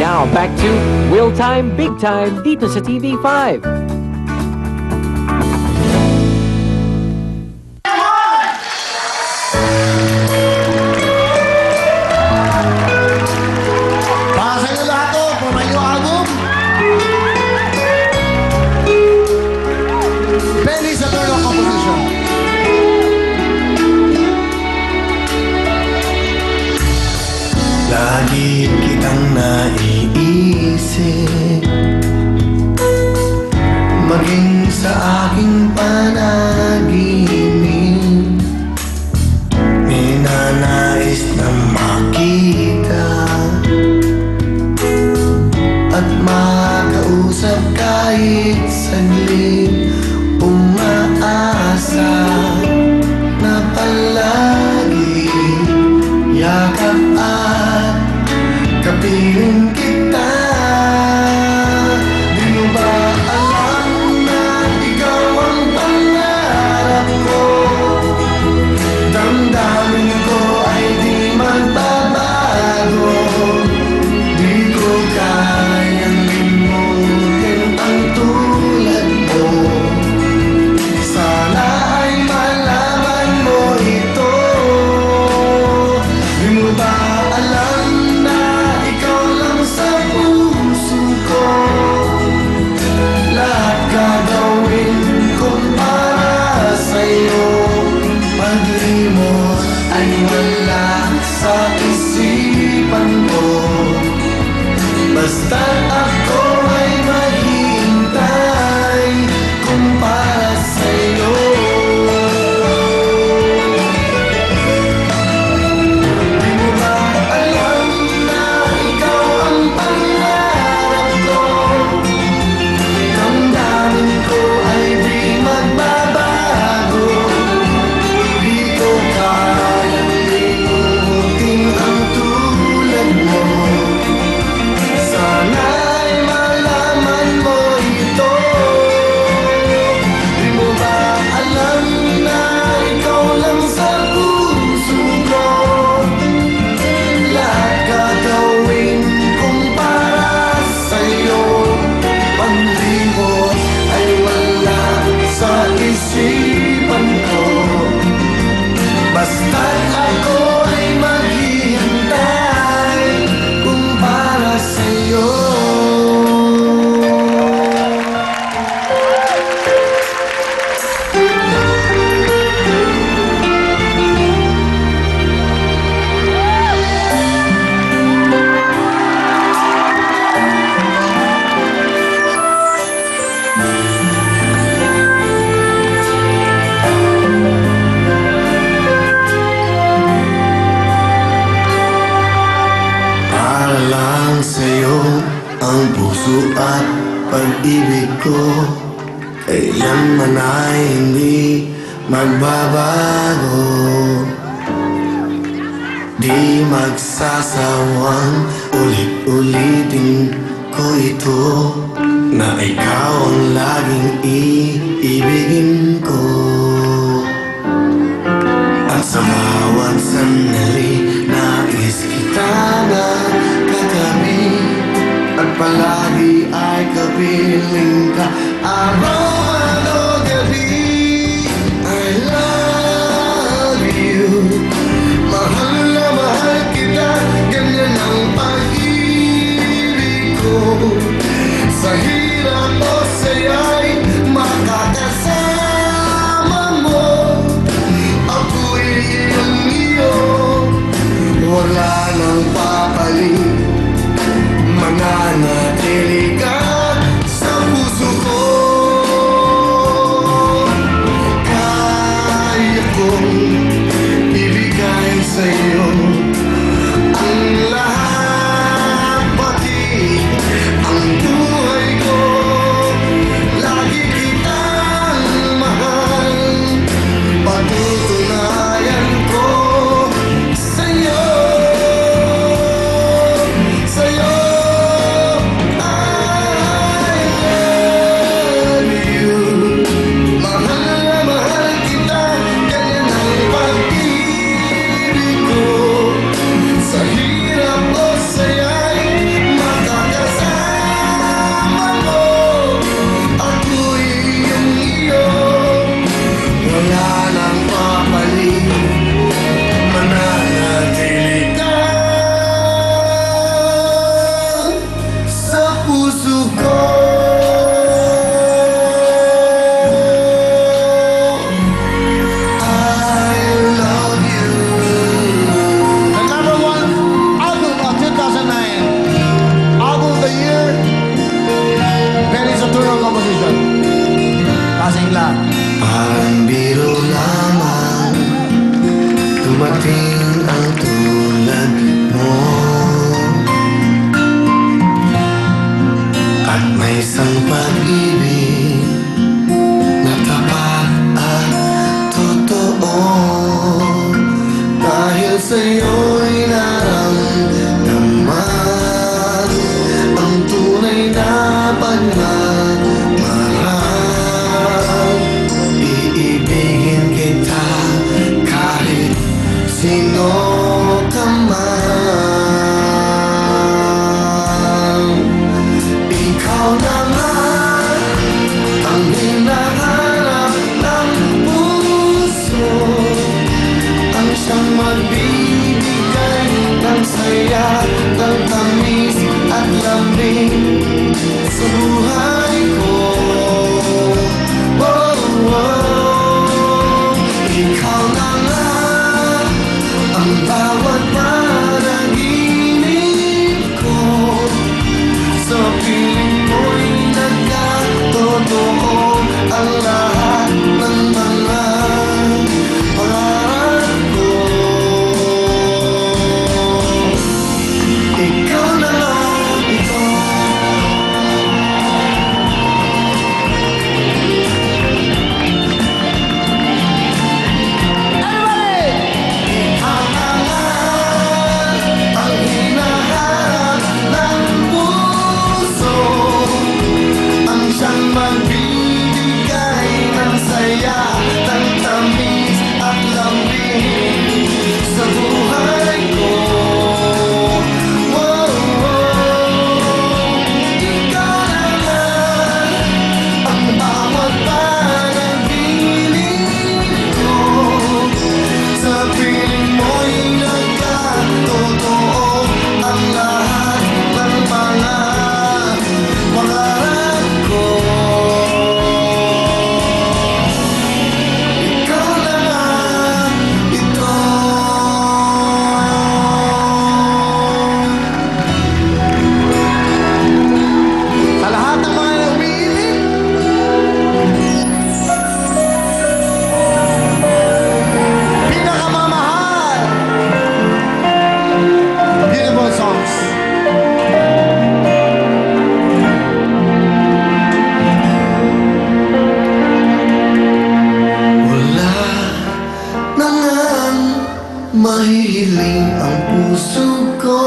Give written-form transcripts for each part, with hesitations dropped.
Now back to Will Time, Big Time dito sa TV5. Para sa inyo lahat to, for my new album. Benny Saturno composition. Lagi kitang naiisip, maging sa aking panaginip. Ninanais na makita at makausap kahit saglit. Umaasa na palagi yakap at kapiling kita. Di mo ba alam na ikaw ang pangarap ko? Damdamin ko ay di magbabago. Di ko kayang limutin ang tulad mo. Sana ay malaman mo ito. Di mo ba alam na ikaw lang sa puso ko? Lahat gagawin ko para sa'yo. Pag-limot ay wala sa isipan ko. Basta't ako ay maghihintay kung para sa'yo. Di mo ba alam na ikaw ang pangarap ko? Damdamin ko ay di magbabago. Di ko kayang limutin ang tulad mo. Sana ay malaman mo ito. Di mo ba alam na ikaw lang sa puso ko? Lahat gagawin kong para sa'yo. Pag-limot ay wala sa isipan ko. Basta't ako ay maghihintay kung para sa'yo. Para lang sa'yo ang puso at pag-ibig ko. Kailanman ay hindi magbabago. Di magsasawang ulit-ulitin ko ito, na ikaw ang laging iibigin ko. At sa bawat sandali nais kita na katabi, at palagi ay kapiling ka araw o gabi. I love you, mahal na mahal kita, ganyan ang pag-ibig ko. Sa hirap o saya'y makakasama mo. Ako'y iyong iyo, wala nang papalit. Mananatili ka sa puso ko. Kaya kong ibigay sa'yo ang lahat, pati ang buhay ko. sa buhay ko. Oh, oh, ikaw na nga ang bawat panaginip ko. Sa piling mo'y nagkatotoo ang lahat ng mga pangarap ko. Ikaw na lang ito. Ikaw na nga ang hinahanap ng puso, ang siyang magbibigay ng saya, ng tamis at lambing sa buhay ko. Wow, wow. Ikaw na nga ang bawat panaginip ko. Sa piling mo'y nagkatotoo ang lahat ng mga pangarap ko. Ikaw na nga ito. Sa lahat ng mga umiiling, pinakamamahal, beautiful songs. Wala na ngang mahihiling ang puso ko,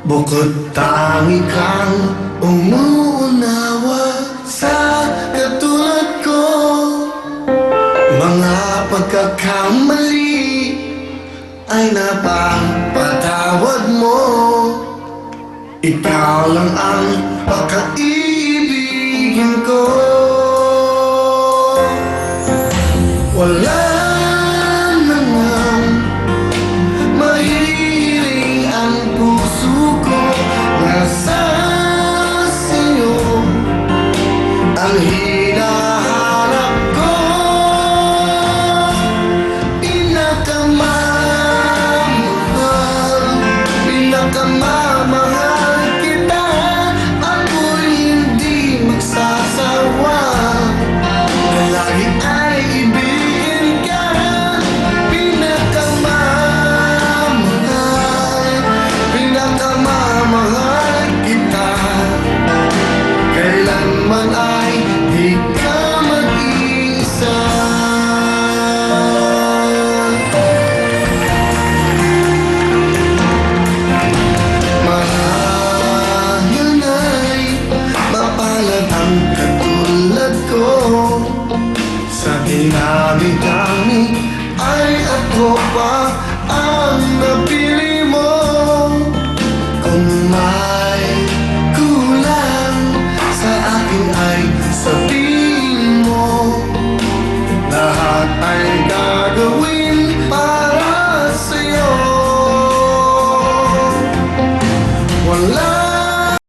bukod tangi kang umuunawa sa katulad ko. Mga pagkakamali ay napapatawad mo. Ikaw lang ang pagkaibigin ko. Wala na ngang mahihiling ang puso ko. Nasa sa'yo ang hinahanap ko. Pinakamamahal, pinakamamahal kita. Ako'y hindi magsasawa na lagi ay ibigin ka. Pinakamamahal, pinakamamahal kita. Kailanman ay di ka mag-isa. Marahil na'y mapalad ang katulad ko. Sa dinami-dami ay ako pa ang napili mo. Kung may kulang sa akin ay sabihin mo. Lahat ay